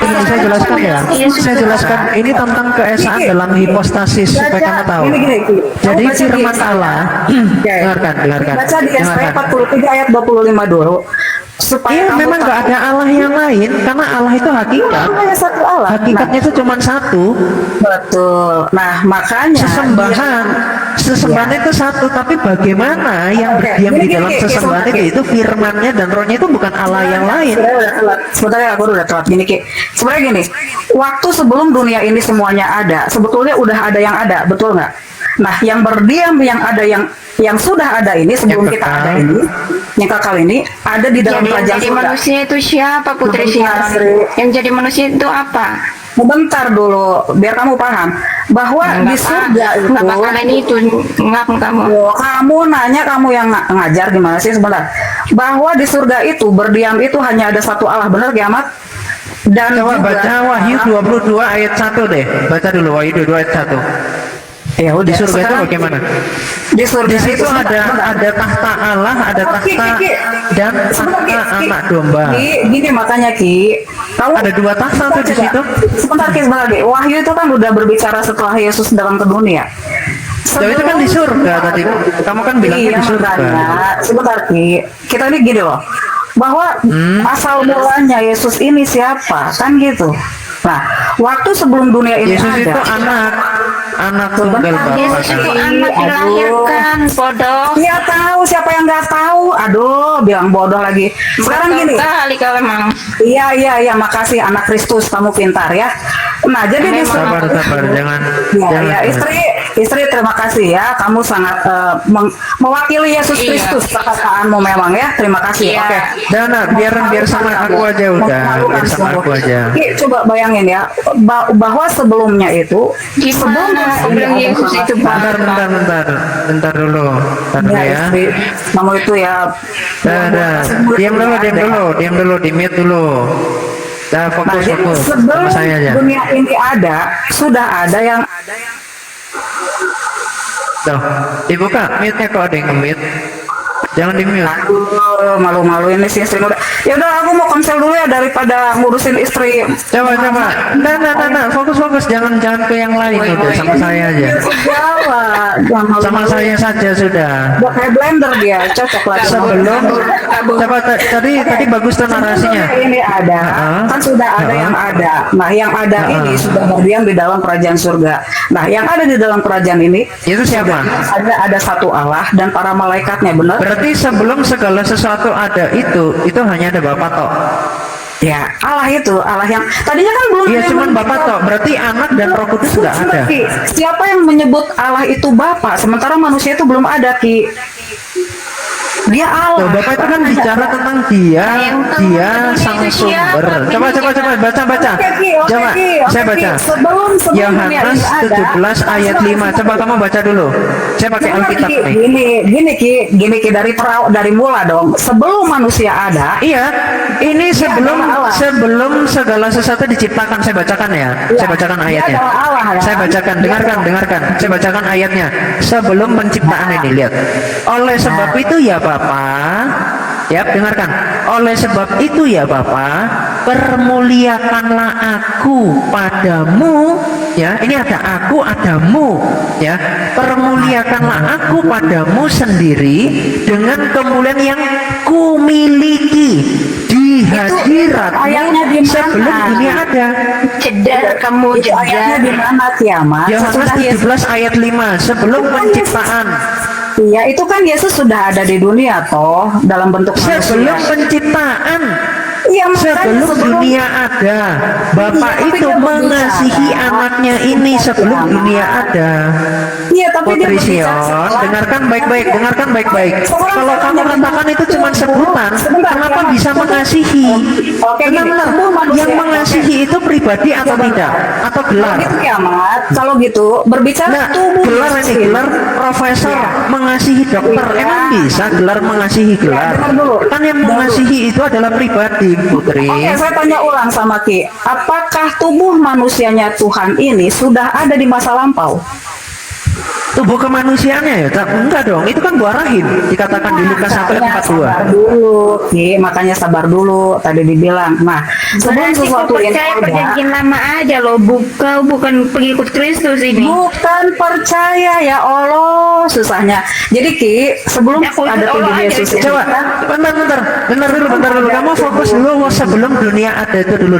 gini, saya jelaskan ya. Saya jelaskan ini tentang keesaan dalam hipostasis supaya kamu tahu. Jadi firman Allah, dengarkan. Baca di Yesaya 43 ayat 25 dulu. Iya, memang nggak ada Allah yang lain karena Allah itu hakikat. Hanya satu Allah. Hakikatnya itu cuma satu. Betul. Nah, makanya sesembahan itu satu, tapi bagaimana yang berdiam di dalam sesembahan itu firman-Nya dan rohnya itu bukan Allah yang lain. Sebenarnya aku udah telat gini Ki. Sebenarnya gini, waktu sebelum dunia ini semuanya ada, sebetulnya udah ada yang ada, betul nggak? Nah, yang berdiam, yang ada, yang sudah ada ini sebelum kita ada ini, yang kekal ini ada di dalam kerajaan jadi surga. manusia itu siapa, Putri Sias? Yang jadi manusia itu apa? Bentar dulu, biar kamu paham bahwa di surga itu nggak bakalan itu ngap kamu. Oh, kamu nanya, kamu yang ngajar gimana sih sebentar? Bahwa di surga itu berdiam itu hanya ada satu Allah, benar kiamat? Dan coba baca Wahyu 22 ayat 1 deh. Baca dulu Wahyu 22 ayat 1. Ya udah, di surga itu bagaimana? Di surga di situ ada tahta Allah, ada tahta dan tahta anak domba. Gini makanya Ki, ada dua tahta tuh di situ. Sebentar Ki. Wahyu itu kan udah berbicara setelah Yesus datang ke dunia. Jadi itu kan di surga tadi. Kamu kan bilangnya di surga. Sebentar Ki, kita ini gini loh, bahwa asal mulanya Yesus ini siapa, kan gitu. Nah, waktu sebelum dunia ini Yesus itu anak tunggal Bapa. Yesus itu anak dilahirkan, bodoh. Dia tahu, siapa yang nggak tahu? Aduh, bilang bodoh lagi. Sekarang gini. Kali kalau emang. Iya, makasih anak Kristus, kamu pintar ya. Nah, jadi di sabar, jangan. Ya, istri terima kasih ya, kamu sangat mewakili Yesus Kristus, perkataanmu memang ya. Terima kasih. Iya. Oke. Dana, biar sama aku aja udah. Biar sama aku aja. Coba bayangin ya, bahwa sebelumnya itu sebelum Yesus itu bentar dulu ya. Kamu itu ya. Diam dulu, di mute dute dulu. Fokus sebelum sama saya aja. Dunia ini ada, sudah ada yang Tuh, dibuka mute-nya kok ada yang nge-mute. Jangan di mute. Malu-malu ini sih istri muda. Ya udah, aku mau konsel dulu ya daripada ngurusin istri. Coba. Nah, fokus. Jangan ke yang lain udah, sama saya aja. Sama saya saja sudah. Udah kayak blender dia, cocok lagi. Sebelum coba tadi bagus tuh narasinya. Ini ada, kan sudah ada yang ada. Nah, yang ada ini sudah berdiam di dalam kerajaan surga. Nah, yang ada di dalam kerajaan ini itu siapa? Ada satu Allah dan para malaikatnya, benar? Berarti sebelum segala sesuatu ada itu hanya ada Bapa tok. Ya, Allah yang tadinya kan belum. Iya, cuma Bapa tok. Berarti Anak dan Roh Kudus nggak ada. Siapa yang menyebut Allah itu Bapa, sementara manusia itu belum ada, Ki? Dia Allah. Bapak itu kan bicara tentang dia sang sumber. Coba baca. Coba saya baca. Yohanes 17 ayat 5. Coba kamu baca dulu. Saya pakai Alkitab nih. Gini Ki, dari mula dong. Sebelum manusia ada. Iya. Ini sebelum segala sesuatu diciptakan. Saya bacakan ya. Saya bacakan ayatnya. Saya bacakan. Dengarkan. Saya bacakan ayatnya. Sebelum penciptaan ini, lihat. Oleh sebab itu ya Bapa, ya dengarkan. Oleh sebab itu ya Bapa, permuliakanlah aku padamu, ya. Ini ada aku, adamu, ya. Permuliakanlah aku padamu sendiri dengan kemuliaan yang kumiliki di hadiratmu sebelum dunia ada. Kamu ayatnya di mana kiamat? Yohanes 17 ayat 5, sebelum penciptaan. Iya, itu kan Yesus sudah ada di dunia toh dalam bentuk manusia. Sebelum penciptaan. Iya, sebelum dunia ada, Bapak itu mengasihi anaknya ini sebelum dunia ada. Iya, tapi Putri Sion, dengarkan baik-baik. Kalau kamu katakan itu cuma sebutan, kenapa bisa mengasihi? Yang mengasihi itu pribadi atau tidak? Atau gelar? Kalau gitu, berbicara gelar profesor mengasihi dokter, emang bisa gelar mengasihi gelar? Kan yang mengasihi itu adalah pribadi, Putri. Oke, saya tanya ulang sama Ki, apakah tubuh manusianya Tuhan ini sudah ada di masa lampau? tubuh kemanusiaannya ya? Enggak dong, itu kan buah rahim dikatakan di Lukas 1 ayat 42. Sabar dulu, Ki. Makanya sabar dulu. Tadi dibilang. Nah, sebelum Berarti kau sesuatu ini percaya ada, perjanjian lama aja loh, bukan pengikut Kristus ini. bukan percaya ya Allah, susahnya. Jadi Ki, sebelum Aku ikut ada tubuh Allah aja Yesus itu. ini, Coba, bentar dulu. Kamu fokus dulu sebelum dunia ada itu dulu.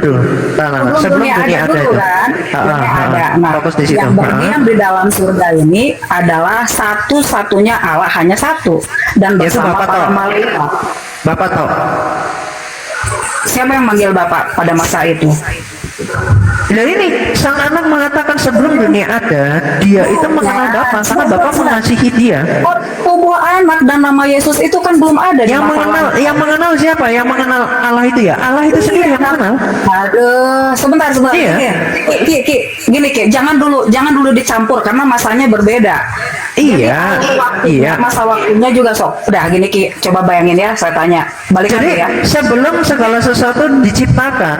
Sebelum dunia ada dulu itu. kan, dunia ada. Nah, Fokus di situ. yang berdiam di dalam surga ini adalah satu-satunya Allah, hanya satu, dan Itu bersama Bapak para tahu. malaikat. Bapak tahu. Siapa yang manggil Bapak pada masa itu? Nah ini sang anak mengatakan sebelum dunia ada, dia itu mengenal Bapa karena Bapa mengasihi dia. Oh, tubuh anak dan nama Yesus itu kan belum ada di masa lalu. Yang mengenal siapa? Yang mengenal Allah itu ya? Allah itu sendiri yang mengenal. Aduh, sebentar. Iya. Ki, gini Ki, jangan dulu dicampur karena masanya berbeda. Iya, iya. Masa waktunya juga sok. Udah gini Ki, coba bayangin ya, saya tanya. Balik Jadi lagi ya. sebelum segala sesuatu diciptakan,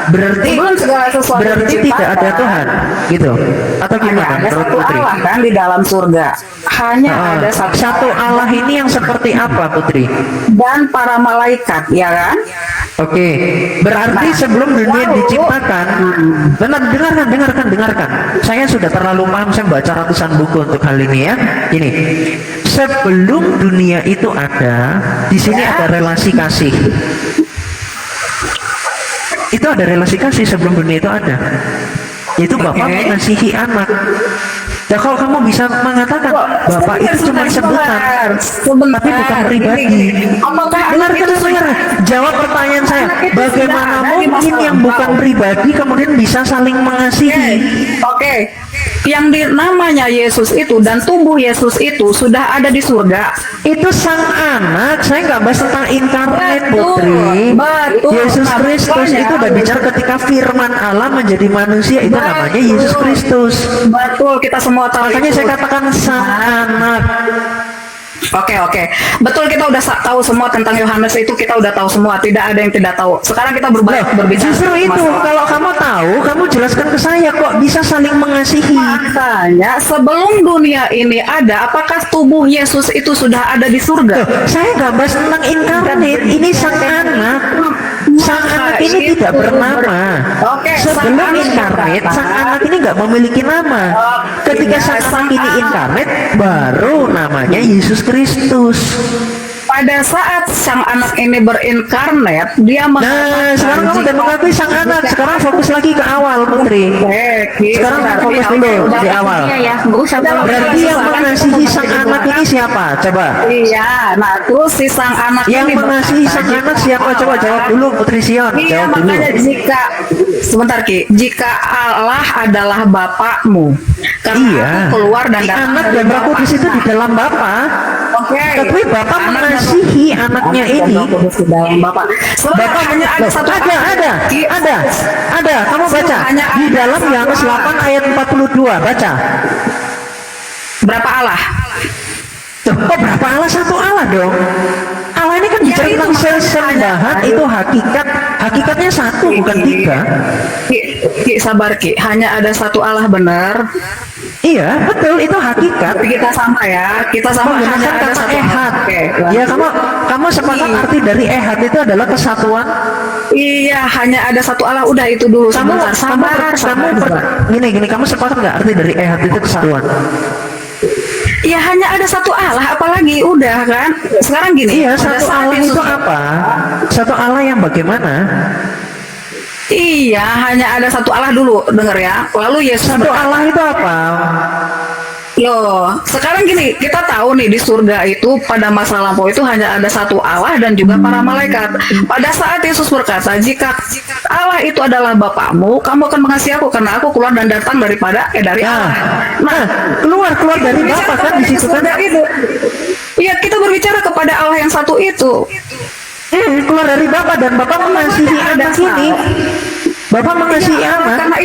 berarti Sebelum segala sesuatu berarti diciptakan, tidak ada Tuhan, gitu? Atau hanya gimana? ada Menurut satu Putri? Allah kan di dalam surga. Hanya ada Satu Allah ini yang seperti apa, Putri? dan para malaikat, ya kan? Oke, berarti Nah, sebelum dunia lalu- diciptakan, benar, dengarkan. Saya sudah terlalu paham, saya baca ratusan buku untuk hal ini ya. Ini, sebelum dunia itu ada, di sini ada relasi kasih. Itu ada relasi kasih sebelum dunia itu ada. Itu Bapak Oke. mengasihi anak. Ya kalau kamu bisa mengatakan Bapak itu cuma sebutan, tapi bukan pribadi. Apakah anak itu Dengar. Jawab pertanyaan saya. Bagaimana mungkin yang bukan pribadi kemudian bisa saling mengasihi? Oke. Yang namanya Yesus itu dan tubuh Yesus itu sudah ada di surga. Itu sang anak. Saya nggak bahas tentang inkarnate, Putri. Betul. Yesus Nah, Kristus makanya- itu udah bicara ketika firman Allah menjadi manusia. Itu namanya Yesus Kristus. Betul, kita semua tahu. Makanya itu. saya katakan sang anak. Oke. Betul, kita udah tahu semua tentang Yohanes itu, kita udah tahu semua. Tidak ada yang tidak tahu. Sekarang kita Loh, berbicara. justru itu. masalah. Kalau kamu tahu, kamu jelaskan ke saya kok bisa saling mengasihi. Makanya sebelum dunia ini ada, apakah tubuh Yesus itu sudah ada di surga? Loh, saya nggak bahas tentang inkarnate. Ini sang anak. Sang anak ini tidak bernama. Oke, Sebelum sang anak inkarnate, berkata- sang anak ini nggak memiliki nama. Ketika iya, sang sang anak ini anak. inkarnate, baru namanya Yesus Kristus. Pada saat sang anak ini berinkarnat, dia Nah, sekarang kamu udah mengakui sang anak. Sekarang fokus lagi ke awal, Putri. Sekarang fokus dulu di awal. Iya ya, nggak usah Berarti yang mengasihi sang anak ini siapa? Coba. Iya, nah terus si sang anak Yang ini mengasihi sang anak siapa? Coba jawab dulu, Putri Sion. Iya, Jawab dulu. makanya sebentar Ki, jika Allah adalah Bapakmu, karena Iya. aku keluar dan Si datang anak dari dan Roh Kudus itu di dalam Bapa. Oke. Tapi Bapa Anak dan mengasihi anaknya Anak dan ini. Roh Kudus di dalam Bapa. Bapak hanya ada loh, satu ada. Kamu baca Hanya di ada dalam satu Yohanes Allah. 8 ayat 42. Baca. Berapa Allah? Oh, berapa Allah? Satu Allah dong. Allah ini kan bicara itu tentang makanya sesembahan, ada- itu hakikatnya satu, bukan tiga. Ki, sabar Ki, hanya ada satu Allah benar. Iya, betul, itu hakikat. Tapi kita sama ya, kita sama hanya Menggunakan ada kata satu ehad. Allah. Oke, Ya, kamu sepakat arti dari ehad itu adalah kesatuan. Iya, hanya ada satu Allah. Udah itu dulu. Sebentar, sabar. Gini, kamu sepakat nggak arti dari ehad itu kesatuan? Iya, hanya ada satu Allah, apalagi udah kan. Sekarang gini. Iya, pada satu saat Allah Yesus- itu apa? Satu Allah yang bagaimana? Iya, hanya ada satu Allah dulu, denger ya. Lalu Yesus Satu Allah itu apa? Loh, sekarang gini, kita tahu nih di surga itu pada masa lampau itu hanya ada satu Allah dan juga para malaikat. Pada saat Yesus berkata, jika Allah itu adalah Bapakmu, kamu akan mengasihi aku karena aku keluar dan datang dari Allah. Nah, keluar dari Bapa kan di situ kan? Itu. Iya, kita berbicara kepada Allah yang satu itu. Keluar dari Bapa dan Bapa mengasihi anak ini. Bapak mengasihi Iya, anak.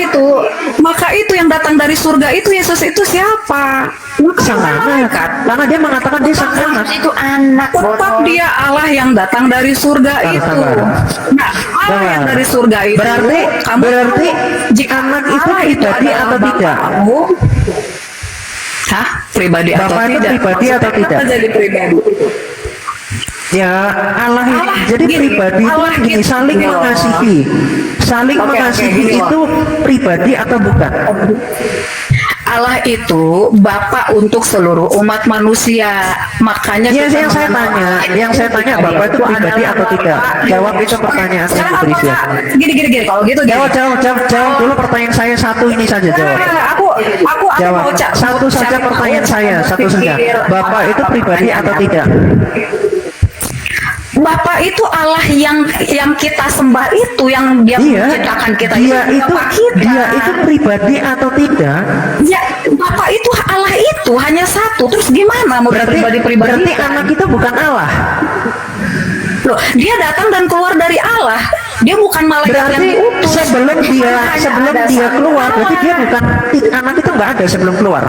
maka itu yang datang dari surga itu Yesus itu siapa? Sang anak. Karena dia mengatakan dia sang anak. itu anak Tetap dia Allah yang datang dari surga itu. sabar. Nah, Allah yang dari surga itu. Berarti jika anak itu Allah pribadi adalah atau tidak? Bapakmu, Hah? Pribadi atau Bapak itu tidak? pribadi atau Maksudnya tidak? kenapa jadi pribadi? Ya Allah, Allah, jadi gini, pribadi itu Allah gini, gitu. saling Gini loh. mengasihi. Saling Oke, mengasihi gini loh. itu pribadi atau bukan? Allah itu Bapa untuk seluruh umat manusia. Makanya Ya, kita yang saya tanya Bapak itu pribadi adalah atau tidak? Bapak. Jawab itu pertanyaan saya, Sekarang Putri Sia. apakah- Gini. Kalau gitu gini. Jawab dulu pertanyaan saya satu ini saja jawab. Aku Jawab mau satu saja cari tahu, pertanyaan saya, satu saja. pikir Bapak itu apa pribadi atau pertanyaannya. tidak? Bapak itu Allah yang kita sembah itu, yang dia Iya, menciptakan kita dia itu Bapak kita. dia itu pribadi atau tidak? Ya, Bapak itu Allah itu hanya satu. Terus gimana mau Berarti pribadi-pribadi? anak itu bukan Allah. Loh, dia datang dan keluar dari Allah. Dia bukan malaikat yang Berarti diutus. sebelum dia Hanya ada satu keluar, Allah. berarti dia bukan anak itu nggak ada sebelum keluar.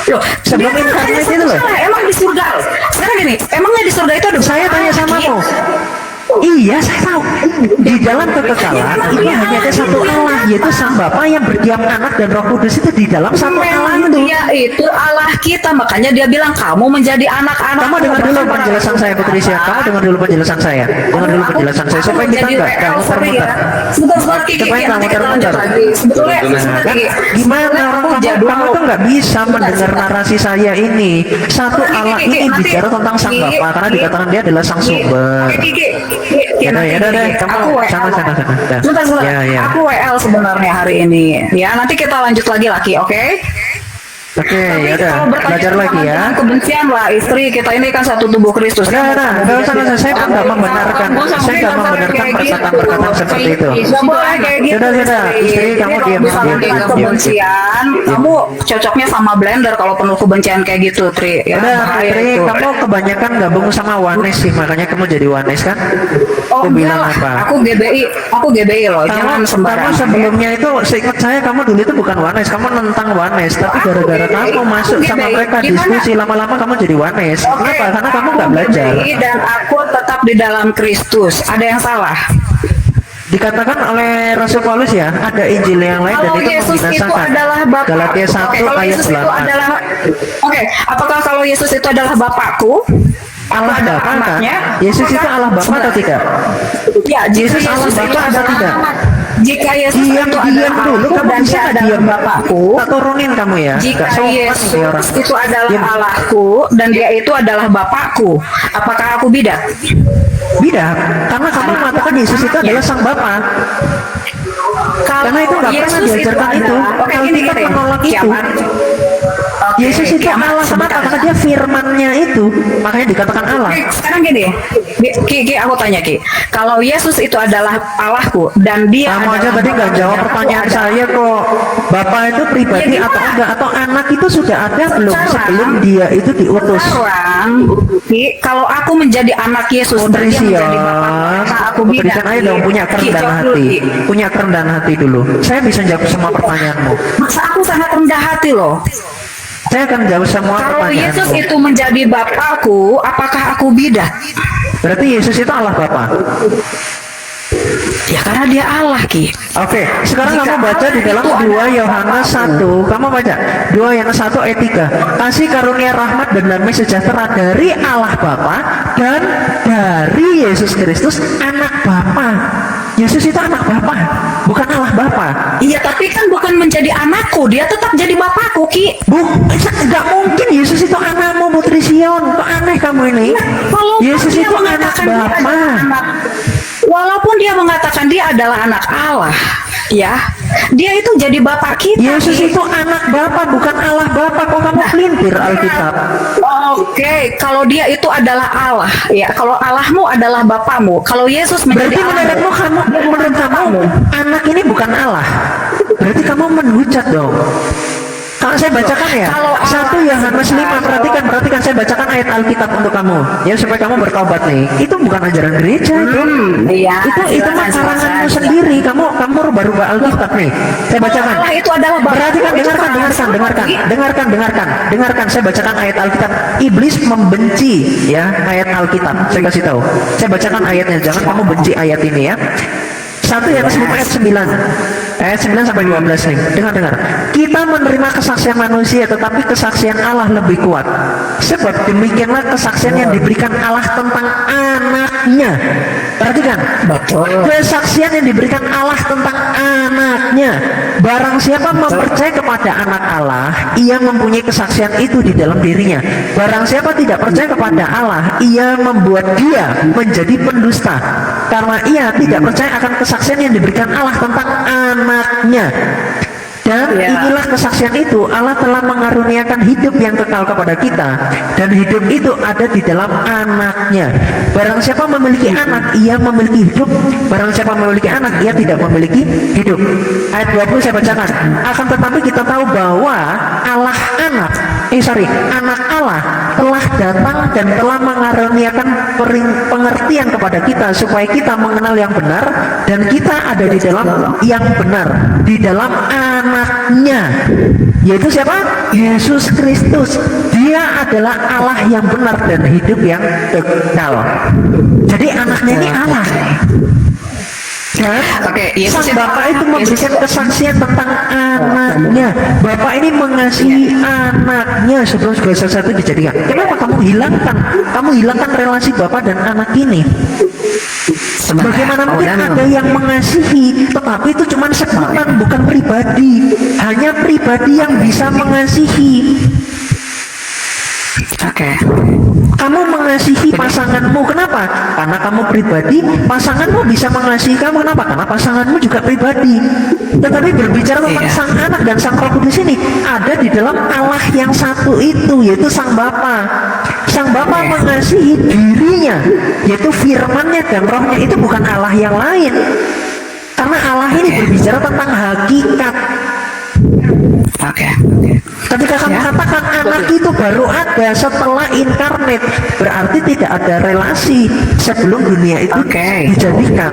Loh, Sebelum dia kan inkarnasi hanya itu satu loh. salah. Emang di surga. Sekarang gini, emangnya di surga itu ada Saya tanya sama kamu. Iya, saya tahu. Di dalam kekekalan itu hanya ada satu Allah, yaitu Sang Bapa yang berdiam anak dan Roh Kudus itu di dalam satu Allah Memang itu. dia itu Allah kita, makanya dia bilang kamu menjadi anak-anak. Kamu dengar dulu penjelasan saya, Putri Sia. Kamu dengar dulu penjelasan saya. Dengar dulu penjelasan saya supaya kita nggak muter-muter. Sebentar Kiki, Supaya nggak nanti kita lanjut muter-muter. lagi. Sebetulnya Kan, Kiki, gimana orang kamu tuh nggak bisa mendengar narasi saya ini. Satu Allah ini bicara tentang Sang Bapa karena dikatakan dia adalah Sang Sumber. Ya udah, kamu sana. Dah. Sebentar. Ya. Aku WL sebenarnya hari ini. Ya, nanti kita lanjut lagi, oke? Oke, Tapi ya udah, kalau bertanya belajar lagi tentang ya. kebencian lah, istri kita ini kan satu tubuh Kristus. Udah, nggak usah. Saya kan nggak membenarkan perkataan-perkataan seperti itu. Nggak boleh kayak gitu. Sudah. Istri, kamu Jadi diam, kalau misalnya diam. dengan kebencian, kamu cocoknya sama blender kalau penuh kebencian kayak gitu, Tri. Ya, Udah, bahaya Putri, itu. kamu kebanyakan gabung sama Wanes sih, makanya kamu jadi Wanes kan? Oh, Aku enggak bilang lah. apa? Aku GBI loh, jangan Kamu sembarangan. sebelumnya itu, seingat saya kamu dulu itu bukan Wanes, kamu nentang Wanes, tapi gara-gara kamu masuk sama mereka diskusi, lama-lama kamu jadi Wanes. Kenapa? Karena kamu nggak belajar. GBI dan aku tetap di dalam Kristus. Ada yang salah? Dikatakan oleh Rasul Paulus ya, ada Injil yang lain dan Kalau itu Yesus itu membinasakan. adalah Bapa. Galatia 1 Oke, kalau ayat Yesus itu 8. adalah apakah kalau Yesus itu adalah Bapakku? Allah Ada Bapa kan? anaknya? Yesus itu Allah Bapa atau tidak? Ya, jika Yesus Allah Yesus Bapa itu atau adalah tidak? Jika Yesus Diam itu adalah dulu, aku kamu dan bisa dia nggak adalah diam? Bapakku. Tak turunin kamu ya. Jika Nggak sopan nih Yesus orang. itu adalah Diam. Allahku dan dia itu adalah Bapakku, apakah aku bidak? Bidak, karena kamu mengatakan Yesus itu adalah Sang Bapa. Karena itu nggak pernah diajarkan itu. Alkitab menolak itu. Yesus itu Allah, kenapa? Karena dia firman-Nya itu, makanya dikatakan Allah. Sekarang gini, Ki, aku tanya Ki, kalau Yesus itu adalah Allahku dan dia Kamu aja adalah tadi nggak Bapa, jawab dan aku pertanyaan adalah- saya kok. Bapak itu pribadi Ya, atau gimana? enggak, atau anak itu sudah ada belum Sekarang- sebelum dia itu diutus? Sekarang, Ki, kalau aku menjadi anak Yesus dan Putri dia menjadi Bapa, Sion, maka aku Putri bidak. Sion, ayo dong punya Ki, kerendahan jawab dulu, hati, Ki. punya kerendahan hati dulu. Saya bisa jawab semua pertanyaanmu. Masa aku sangat rendah hati loh. Saya akan jawab semua Kalau Yesus pertanyaanmu. itu menjadi Bapakku, apakah aku bidak? Berarti Yesus itu Allah Bapa. Ya karena dia Allah, Ki. Oke, sekarang Jika kamu baca di dalam Allah itu 2 adalah Yohanes 1. Kamu baca 2 Yohanes 1 ayat 3. Kasih karunia rahmat dan damai sejahtera dari Allah Bapa dan dari Yesus Kristus anak Bapa. Yesus itu anak Bapa, bukan Allah Bapa. Iya, tapi kan bukan menjadi anakku, dia tetap jadi bapakku, Ki. Nggak mungkin Yesus itu anakmu, Putri Sion. Kok aneh kamu ini? Walaupun Yesus dia itu anak mengatakan dia Bapa. adalah walaupun dia mengatakan dia adalah anak Allah, ya, dia itu jadi bapak kita. Yesus Ki. itu anak Bapa, bukan Allah Bapa. Kok kamu pelintir Alkitab? Oke, kalau dia itu adalah Allah, ya, kalau Allahmu adalah Bapamu, kalau Yesus menjadi Berarti menurut kamu anak ini bukan Allah. Berarti kamu menhujat dong. Kalau saya bacakan ya, Kalau Allah- 1 Yohanes 5, perhatikan saya bacakan ayat Alkitab untuk kamu, ya supaya kamu bertobat nih. Itu bukan ajaran gereja itu. Iya, Itu mah silakan. karanganmu sendiri. Kamu rubah-rubah Alkitab nih. Saya bacakan. Allah itu adalah Bapa. Perhatikan, Itu dengarkan. Saya bacakan ayat Alkitab. Iblis membenci ya ayat Alkitab. Saya kasih tahu. Saya bacakan ayatnya. Jangan kamu benci ayat ini ya. 1 Yohanes 5 ayat 9. Ayat 9 sampai 12 nih. Dengar. Kita menerima kesaksian manusia tetapi kesaksian Allah lebih kuat. Sebab demikianlah kesaksian yang diberikan Allah tentang anaknya. Perhatikan. Betul. Kesaksian yang diberikan Allah tentang anaknya. Barang siapa mempercayai kepada anak Allah, ia mempunyai kesaksian itu di dalam dirinya. Barang siapa tidak percaya kepada Allah, ia membuat dia menjadi pendusta, karena ia tidak percaya akan kesaksian yang diberikan Allah tentang anaknya. Dan inilah kesaksian itu, Allah telah mengaruniakan hidup yang kekal kepada kita, dan hidup itu ada di dalam anaknya. Barang siapa memiliki anak, ia memiliki hidup. Barang siapa memiliki anak, ia tidak memiliki hidup. Ayat 20 saya bacakan. Akan tetapi kita tahu bahwa anak Allah telah datang dan telah mengaruniakan pengertian kepada kita, supaya kita mengenal yang benar, dan kita ada di dalam yang benar, di dalam anaknya, yaitu siapa? Yesus Kristus. Dia adalah Allah yang benar dan hidup yang kekal. Jadi anaknya ini Allah. Dan sang Bapak itu memberikan kesaksian tentang anaknya. Bapak ini mengasihi anaknya sebelum segala sesuatu dijadikan. Kenapa kamu hilangkan relasi Bapak dan anak ini? Bagaimana mungkin ada yang mengasihi, tetapi itu cuma sebutan, bukan pribadi. Hanya pribadi yang bisa mengasihi. Kamu mengasihi pasanganmu, kenapa? Karena kamu pribadi. Pasanganmu bisa mengasihi kamu, kenapa? Karena pasanganmu juga pribadi. Tetapi berbicara tentang sang anak dan sang Roh Kudus ini ada di dalam Allah yang satu itu, yaitu sang Bapa. Sang Bapa mengasihi dirinya, yaitu firman-Nya dan Roh-Nya, itu bukan Allah yang lain. Karena Allah ini berbicara tentang hakikat. Ketika kamu katakan anak itu baru ada setelah inkarnate, berarti tidak ada relasi sebelum dunia itu dijadikan.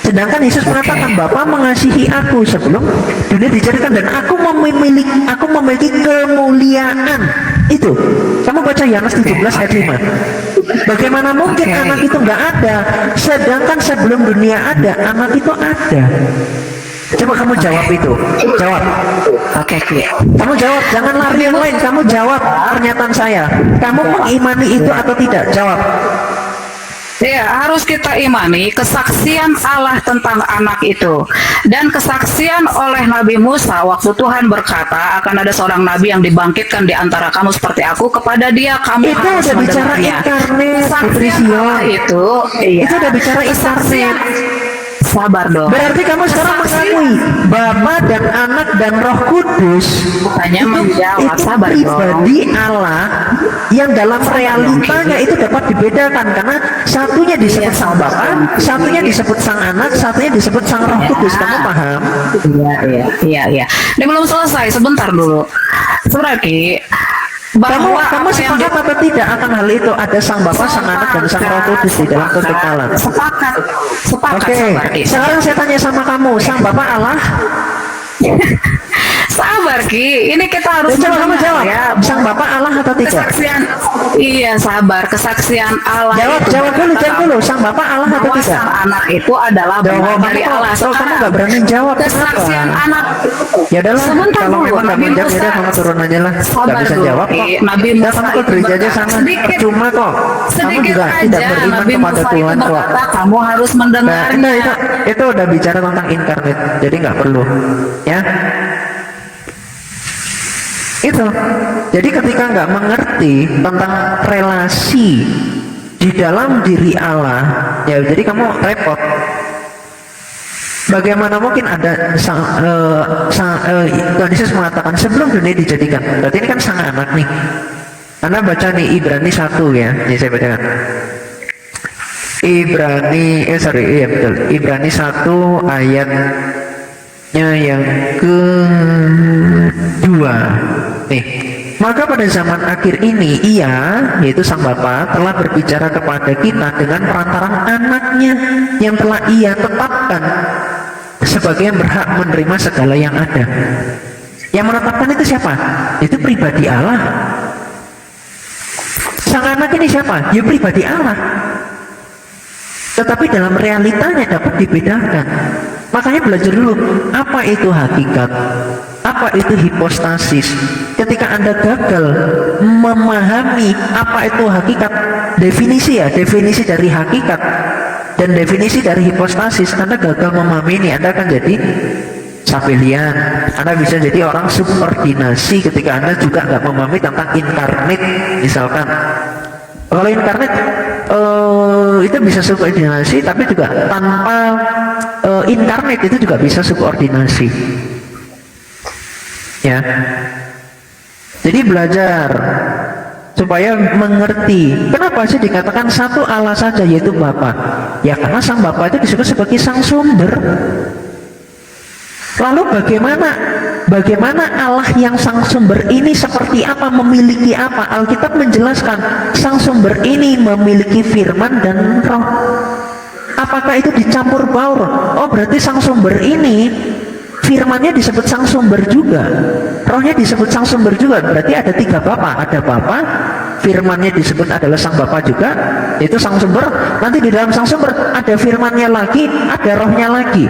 Sedangkan Yesus mengatakan Bapa mengasihi aku sebelum dunia dijadikan, dan aku memiliki kemuliaan. Itu kamu baca Yohanes 17 ayat 5. Bagaimana mungkin anak itu nggak ada, sedangkan sebelum dunia ada anak itu ada? Coba kamu jawab itu. Jawab. Kamu jawab, jangan lari yang lain. Kamu jawab pernyataan saya. Kamu mengimani itu atau tidak? Jawab. Ya, harus kita imani kesaksian Allah tentang anak itu, dan kesaksian oleh Nabi Musa waktu Tuhan berkata akan ada seorang nabi yang dibangkitkan di antara kamu seperti aku, kepada dia kamu itu harus udah bicara mendengarnya. inkarnate, Kesaksian Allah itu, itu udah bicara inkarnate. Sabar dong. Berarti kamu sekarang mengakui Bapa dan Anak dan Roh Kudus Hanya menjawab, itu sabar pribadi Allah yang dalam realitanya itu dapat dibedakan, karena satunya disebut sang Bapa, satunya disebut sang Anak, satunya disebut sang Roh Kudus. Kamu paham? Iya. Ini belum selesai, sebentar dulu. Berarti Kamu sepakat atau tidak akan hal itu, ada sang Bapa, sang Anak, dan sang Roh Kudus di dalam kekekalan? Sepakat. Oke, sekarang saya tanya sama kamu, sang Bapa Allah? Sabar Ki, ini kita harus Coba kamu jawab, ya. sang Bapa Allah atau tidak? Kesaksian, iya sabar. Kesaksian Allah. Jawab dulu, sang Bapa Allah atau bahwa tidak? sang anak itu adalah benar dari Allah. Kamu nggak berani jawab, kesaksian kenapa? anak. Ya udahlah, Sebentar kalau dulu, memang nggak Nabi mau jawab, Musa. ya kamu turun aja lah. Nggak Sabar bisa dulu, jawab kok. Nabi Ya Musa kamu ke itu gereja aja berkata, sana, sedikit- percuma kok. Kamu Sedikit juga aja, tidak beriman Nabi kepada Musa Tuhan itu kok. berkata, kamu harus Nah, mendengarnya. itu udah bicara tentang inkarnate, jadi nggak perlu, ya. Itu. Jadi ketika nggak mengerti tentang relasi di dalam diri Allah, ya jadi kamu repot. Bagaimana mungkin ada Tuhan Yesus mengatakan sebelum dunia dijadikan? Berarti ini kan sang anak nih. Anda baca nih Ibrani 1 ya. Ini saya bacakan. Ibrani 1 ayatnya yang kedua. Nih, maka pada zaman akhir ini Ia, yaitu Sang Bapa, telah berbicara kepada kita dengan perantaran anaknya yang telah Ia tetapkan sebagai yang berhak menerima segala yang ada. Yang menetapkan itu siapa? Itu pribadi Allah. Sang anak ini siapa? Ya pribadi Allah. tetapi dalam realitanya dapat dibedakan. Makanya belajar dulu apa itu hakikat, apa itu hipostasis. Ketika Anda gagal memahami apa itu hakikat, definisi dari hakikat dan definisi dari hipostasis, Anda gagal memahami ini, Anda akan jadi Sabelian. Anda bisa jadi orang subordinasi ketika Anda juga nggak memahami tentang inkarnate misalkan. Kalau inkarnate itu bisa subordinasi, tapi juga tanpa inkarnate itu juga bisa subordinasi. Ya. Jadi belajar supaya mengerti kenapa sih dikatakan satu Allah saja yaitu Bapa. Ya karena sang Bapa itu disebut sebagai sang sumber. Lalu bagaimana Allah yang sang sumber ini seperti apa, memiliki apa? Alkitab menjelaskan sang sumber ini memiliki firman dan roh. Apakah itu dicampur baur? Oh berarti sang sumber ini firmannya disebut sang sumber juga, rohnya disebut sang sumber juga. Berarti ada 3 Bapa, ada Bapa, firmannya disebut adalah sang Bapa juga, itu sang sumber. Nanti di dalam sang sumber ada firmannya lagi, ada rohnya lagi.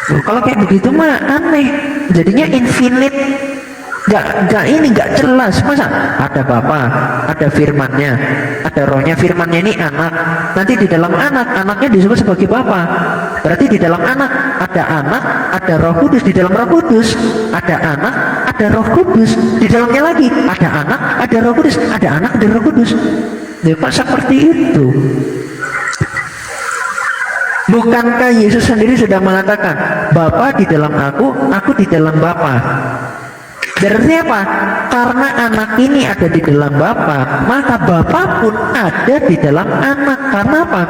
Kalau kayak begitu mah aneh, jadinya infinite, nggak jelas. Masa ada Bapa, ada firmannya, ada rohnya, firmannya ini anak, nanti di dalam anaknya disebut sebagai Bapa. Berarti di dalam anak, ada roh kudus, di dalam roh kudus ada anak, ada roh kudus, di dalamnya lagi ada anak, ada roh kudus, ada anak, ada roh kudus. Ya kok seperti itu? Bukankah Yesus sendiri sudah mengatakan Bapa di dalam aku di dalam Bapa? Berarti apa? Karena anak ini ada di dalam Bapa, maka Bapa pun ada di dalam anak. Karena apa?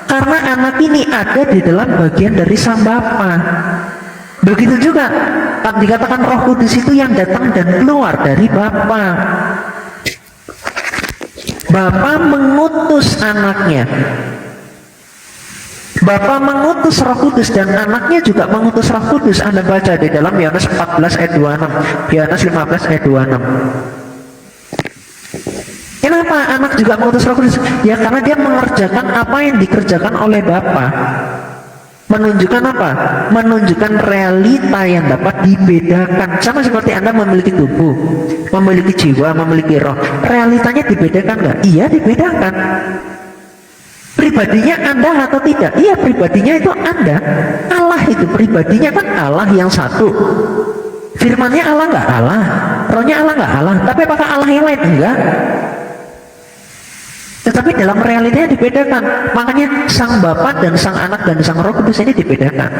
Karena anak ini ada di dalam bagian dari sang Bapa. Begitu juga dikatakan Roh Kudus itu yang datang dan keluar dari Bapa. Bapa mengutus anaknya. Bapa mengutus Roh Kudus dan anaknya juga mengutus Roh Kudus. Anda baca di dalam Yohanes 14 ayat 26, Yohanes 15 ayat 26. Kenapa anak juga mengutus Roh Kudus? Ya karena dia mengerjakan apa yang dikerjakan oleh Bapa. Menunjukkan apa? Menunjukkan realita yang dapat dibedakan. Sama seperti Anda memiliki tubuh, memiliki jiwa, memiliki roh. Realitanya dibedakan nggak? Iya dibedakan. Pribadinya Anda atau tidak? Iya pribadinya itu Anda. Allah itu pribadinya kan Allah yang satu. Firmannya Allah nggak Allah, rohnya Allah nggak Allah. Tapi apakah Allah yang lain? Enggak. Tetapi dalam realitanya dibedakan. Makanya sang Bapa dan sang Anak dan sang Roh Kudus ini dibedakan.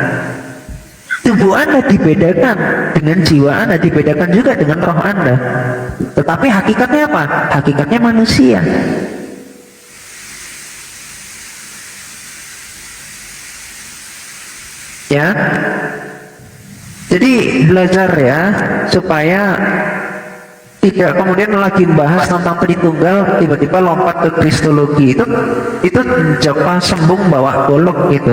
Tubuh Anda dibedakan dengan jiwa Anda, dibedakan juga dengan roh Anda. Tetapi hakikatnya apa? Hakikatnya manusia. Ya, jadi belajar ya supaya tidak kemudian lagi bahas tentang Tritunggal tiba-tiba lompat ke Kristologi. Itu Jaka Sembung bawa golok gitu.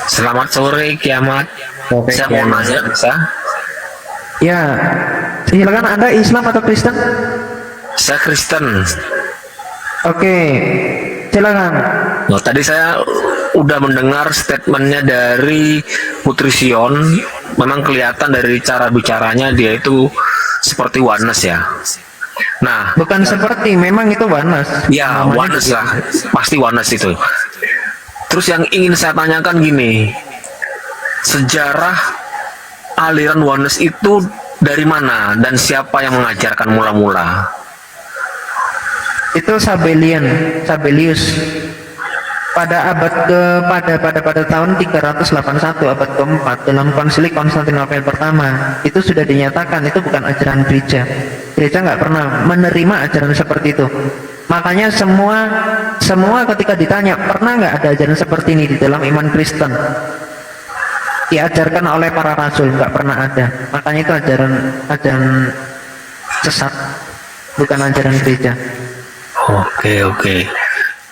Selamat sore Kiamat. Saya mau nanya bisa? Ya, silakan. Anda Islam atau Kristen? Saya Kristen. Oke, silakan. Nah, tadi saya udah mendengar statementnya dari Putri Sion. Memang kelihatan dari cara bicaranya dia itu seperti oneness ya. Nah, Bukan seperti, memang itu oneness. ya Namanya oneness begitu. lah, pasti oneness itu. Terus yang ingin saya tanyakan gini, sejarah aliran oneness itu dari mana dan siapa yang mengajarkan mula-mula? Itu Sabellius pada pada tahun 381 abad keempat dalam konsili Konstantinopel pertama itu sudah dinyatakan itu bukan ajaran gereja. Gereja nggak pernah menerima ajaran seperti itu. Makanya semua ketika ditanya pernah nggak ada ajaran seperti ini di dalam iman Kristen diajarkan oleh para rasul, nggak pernah ada. Makanya itu ajaran sesat, bukan ajaran gereja. Oke.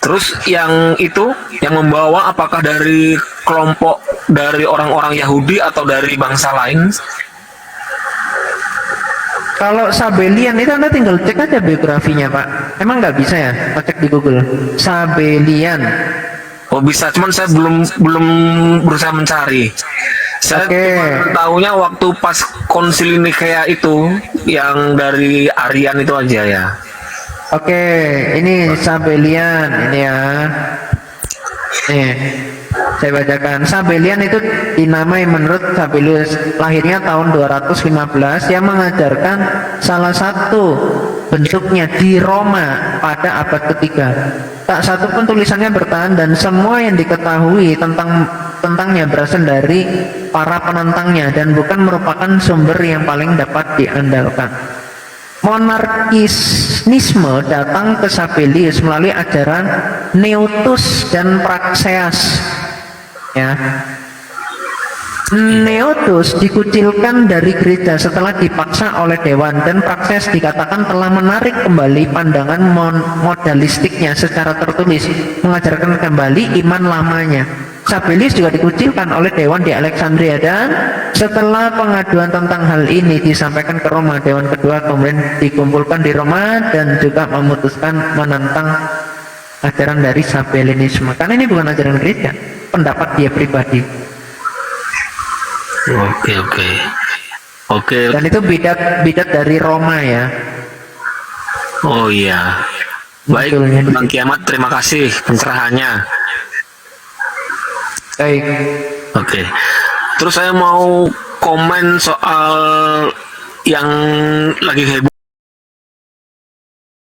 Terus yang itu yang membawa apakah dari kelompok dari orang-orang Yahudi atau dari bangsa lain? Kalau Sabellian itu Anda tinggal cek aja biografinya Pak. Emang nggak bisa ya? Cek di Google. Sabellian. Oh bisa, cuman saya belum berusaha mencari. Saya Oke. cuma taunya waktu pas konsil ini kayak itu, yang dari Aryan itu aja ya. Oke, ini Sabellian ini ya. Nih, saya bacakan. Sabellian itu dinamai menurut Sabellius, lahirnya tahun 215, yang mengajarkan salah satu bentuknya di Roma pada abad ketiga. Tak satu pun tulisannya bertahan dan semua yang diketahui tentangnya berasal dari para penentangnya dan bukan merupakan sumber yang paling dapat diandalkan. Monarkisme datang ke Sabellius melalui ajaran Neutus dan Praxeas. Ya. Neutus dikucilkan dari gereja setelah dipaksa oleh dewan, dan Praxeas dikatakan telah menarik kembali pandangan modalistiknya secara tertulis, mengajarkan kembali iman lamanya. Sabellius juga dikucilkan oleh dewan di Alexandria, dan setelah pengaduan tentang hal ini disampaikan ke Roma, dewan kedua kemudian dikumpulkan di Roma dan juga memutuskan menentang ajaran dari Sabellianisme, karena ini bukan ajaran gereja, pendapat dia pribadi. Oke. Dan itu bidat dari Roma ya. Oh iya. Baik, Munculnya di Bang situ. Kiamat, terima kasih pencerahannya. Baik. Oke. Terus saya mau komen soal yang lagi heboh